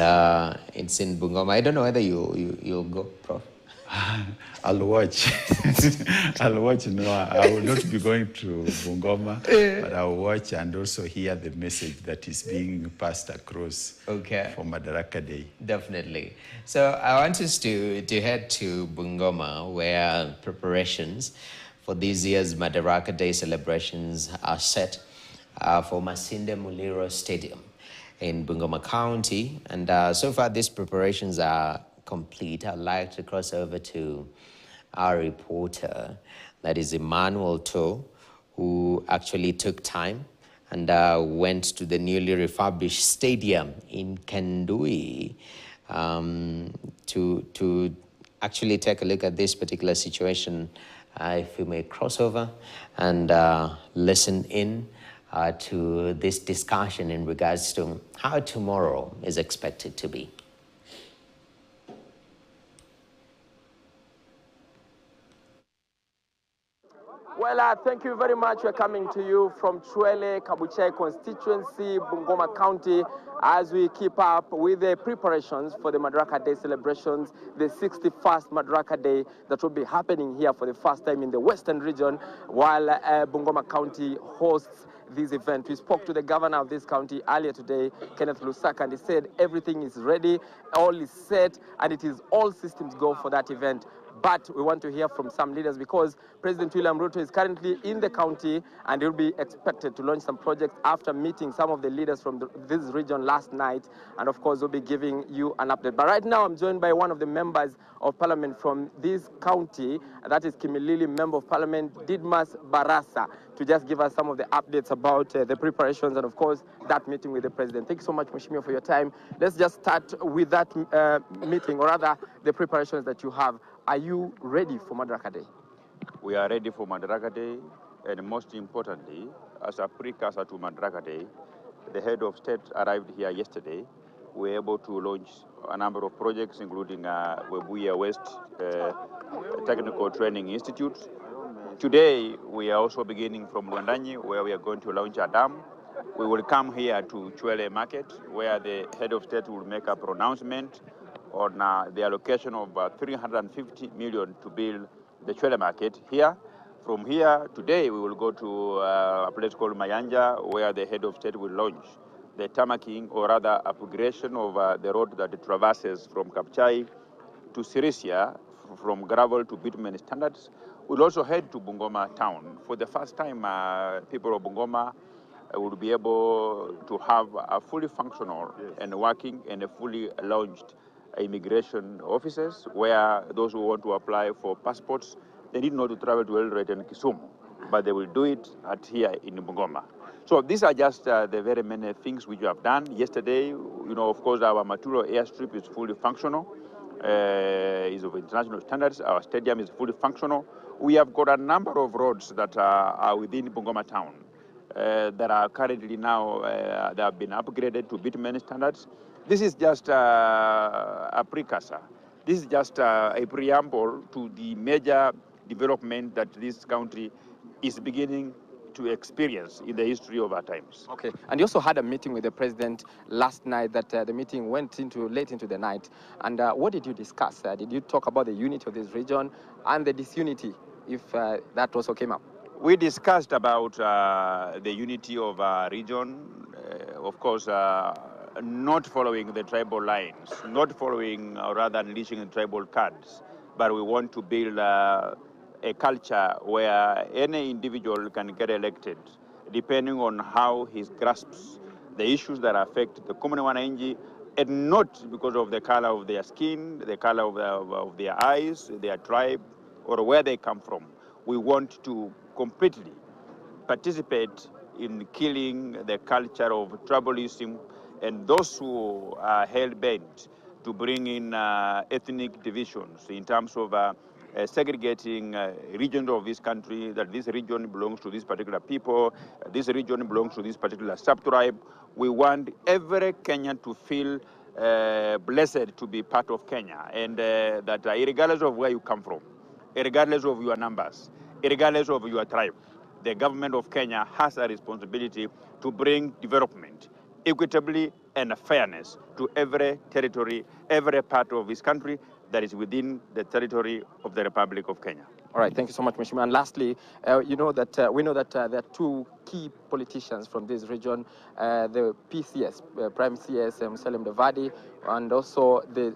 It's in Bungoma. I don't know whether you'll go, Prof. I'll watch. I'll watch. No, I will not be going to Bungoma, but I'll watch and also hear the message that is being passed across for Madaraka Day. Definitely. So I want us to head to Bungoma, where preparations for this year's Madaraka Day celebrations are set for Masinde Muliro Stadium in Bungoma County. And so far, these preparations are complete. I'd like to cross over to our reporter, that is Emmanuel To, who actually took time and went to the newly refurbished stadium in Kendui to actually take a look at this particular situation. If you may cross over and listen in to this discussion in regards to how tomorrow is expected to be. Well, thank you very much. We're coming to you from Chwele, Kabuchai constituency, Bungoma County, as we keep up with the preparations for the Madaraka Day celebrations, the 61st Madaraka Day that will be happening here for the first time in the Western region, while Bungoma County hosts this event. We spoke to the governor of this county earlier today, Kenneth Lusaka, and he said everything is ready, all is set, and it is all systems go for that event. But we want to hear from some leaders because President William Ruto is currently in the county and he'll be expected to launch some projects after meeting some of the leaders from this region last night. And of course, we'll be giving you an update. But right now, I'm joined by one of the members of parliament from this county, that is Kimilili Member of Parliament, Didmas Barasa, to just give us some of the updates about the preparations and, of course, that meeting with the president. Thank you so much, Mheshimiwa, for your time. Let's just start with that meeting, or rather, the preparations that you have. Are you ready for Madaraka Day? We are ready for Madaraka Day, and most importantly, as a precursor to Madaraka Day, the head of state arrived here yesterday. We were able to launch a number of projects, including Webuye West Technical Training Institute. Today, we are also beginning from Lwandanyi, where we are going to launch a dam. We will come here to Chwele Market, where the head of state will make a pronouncement on the allocation of 350 million to build the Chwele Market here. From here, today, we will go to a place called Mayanja, where the head of state will launch the tamaking, or rather upgradation of the road that traverses from Kapchai to Sirisia, from gravel to bitumen standards. We'll also head to Bungoma town. For the first time, people of Bungoma will be able to have a fully functional and working and a fully launched immigration offices, where those who want to apply for passports, they need not to travel to Eldoret and Kisumu, but they will do it at here in Bungoma. So these are just the very many things which we have done. Yesterday, of course, our Maturo airstrip is fully functional, is of international standards. Our stadium is fully functional. We have got a number of roads that are within Bungoma town that are currently now, they have been upgraded to bitumen standards. This is just a precursor. This is just a preamble to the major development that this country is beginning to experience in the history of our times. Okay, and you also had a meeting with the president last night that the meeting went into late into the night. And what did you discuss? Did you talk about the unity of this region and the disunity, if that also came up? We discussed about the unity of our region, of course, not following the tribal lines, not following, or rather unleashing the tribal cards, but we want to build a culture where any individual can get elected, depending on how he grasps the issues that affect the common wananchi, and not because of the color of their skin, the color of their eyes, their tribe, or where they come from. We want to completely participate in killing the culture of tribalism and those who are hell-bent to bring in ethnic divisions in terms of segregating regions of this country, that this region belongs to this particular people, this region belongs to this particular sub-tribe. We want every Kenyan to feel blessed to be part of Kenya, and that regardless of where you come from, regardless of your numbers, regardless of your tribe, the government of Kenya has a responsibility to bring development equitably and fairness to every territory, every part of this country that is within the territory of the Republic of Kenya. All right, thank you so much, Mheshimiwa. And lastly, we know that there are two key politicians from this region, the PCS, Prime CS Musalia Mudavadi, and also the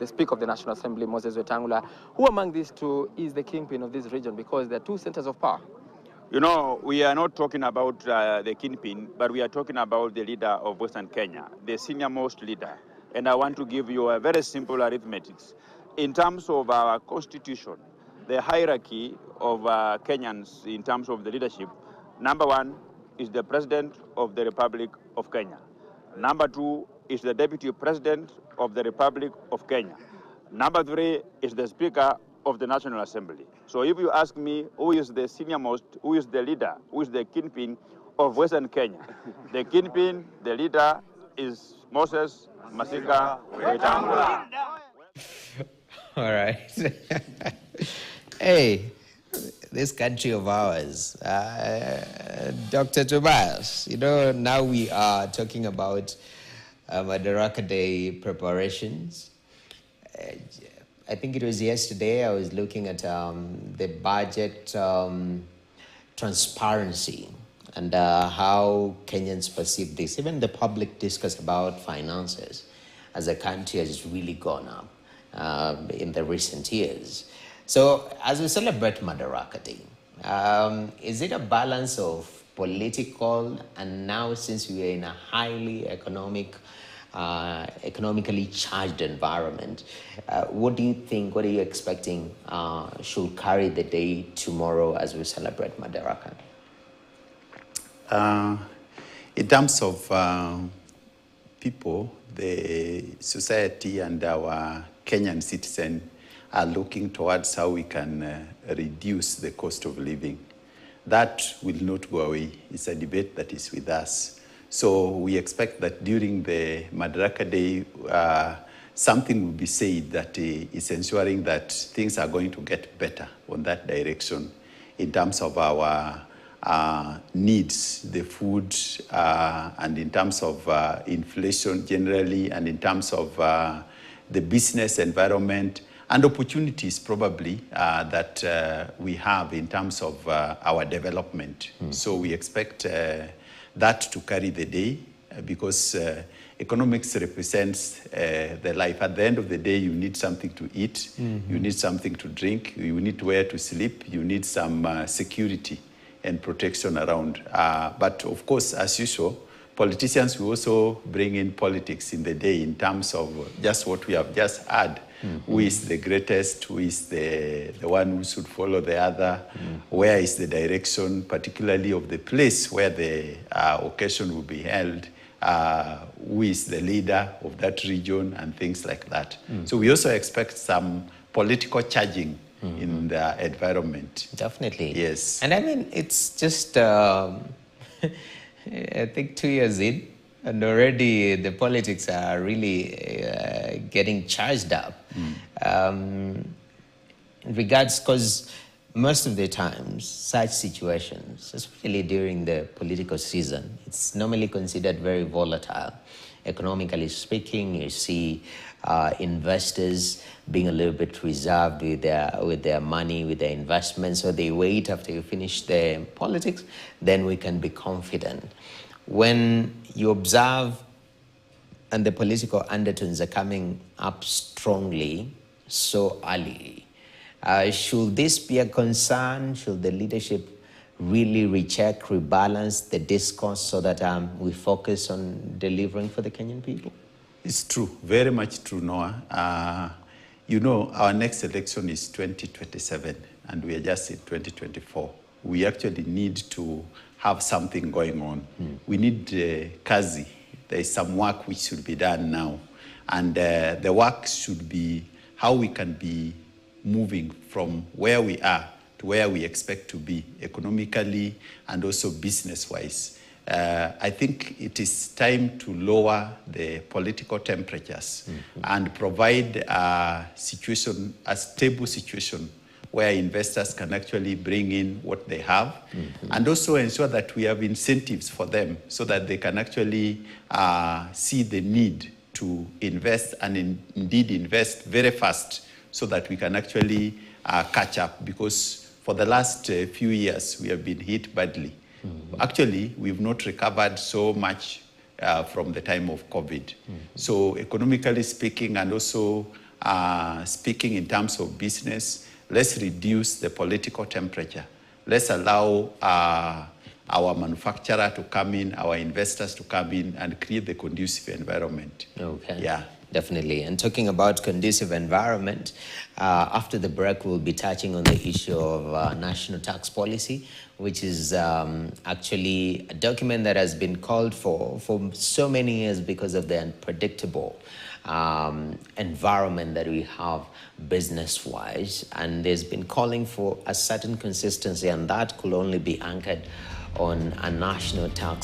Speaker of the National Assembly, Moses Wetangula. Who among these two is the kingpin of this region? Because they're two centers of power. You know, we are not talking about the kingpin, but we are talking about the leader of Western Kenya, the senior-most leader. And I want to give you a very simple arithmetic. In terms of our constitution, the hierarchy of Kenyans in terms of the leadership, number one is the President of the Republic of Kenya. Number two is the Deputy President of the Republic of Kenya. Number three is the Speaker of the National Assembly. So if you ask me who is the senior most, who is the leader, who is the kingpin of Western Kenya, the kingpin, the leader is Moses Masika Wetangula. All right. Hey, this country of ours, Dr. Tobias, you know, now we are talking about Madaraka Day preparations. I think it was yesterday I was looking at the budget transparency and how Kenyans perceive this. Even the public discuss about finances as a country has really gone up in the recent years. So as we celebrate Madaraka Day, is it a balance of political and now since we are in a highly economically charged environment, what do you think, what are you expecting should carry the day tomorrow as we celebrate Madaraka? In terms of people, the society and our Kenyan citizen are looking towards how we can reduce the cost of living. That will not go away. It's a debate that is with us. So we expect that during the Madaraka Day, something will be said that is ensuring that things are going to get better on that direction in terms of our needs, the food, and in terms of inflation generally, and in terms of the business environment and opportunities probably that we have in terms of our development. So we expect that to carry the day because economics represents the life. At the end of the day, you need something to eat, you need something to drink, you need where to sleep, you need some security and protection around. But of course, as usual, politicians will also bring in politics in the day in terms of just what we have just had. Who is the greatest, who is the one who should follow the other, where is the direction, particularly of the place where the occasion will be held, who is the leader of that region, and things like that. So we also expect some political charging in the environment. Definitely. Yes. And I mean, it's just, I think 2 years in, and already the politics are really getting charged up. In regards, because most of the times, such situations, especially during the political season, it's normally considered very volatile. Economically speaking, you see investors being a little bit reserved with their money, with their investments, so they wait after you finish the politics, then we can be confident. When you observe and the political undertones are coming up strongly so early, should this be a concern? Should the leadership really recheck, rebalance the discourse so that we focus on delivering for the Kenyan people? It's true, very much true, Noah. You know, our next election is 2027, and we are just in 2024. We actually need to have something going on. We need kazi. There is some work which should be done now. And the work should be how we can be moving from where we are to where we expect to be economically and also business-wise. I think it is time to lower the political temperatures and provide a stable situation where investors can actually bring in what they have, and also ensure that we have incentives for them so that they can actually see the need to invest and indeed invest very fast so that we can actually catch up, because for the last few years we have been hit badly. Actually, we've not recovered so much from the time of COVID. So economically speaking, and also speaking in terms of business, let's reduce the political temperature. Let's allow our manufacturer to come in, our investors to come in and create the conducive environment. Okay. Yeah. Definitely. And talking about conducive environment, after the break, we'll be touching on the issue of national tax policy, which is actually a document that has been called for so many years because of the unpredictable environment that we have business-wise. And there's been calling for a certain consistency, and that could only be anchored on a national tax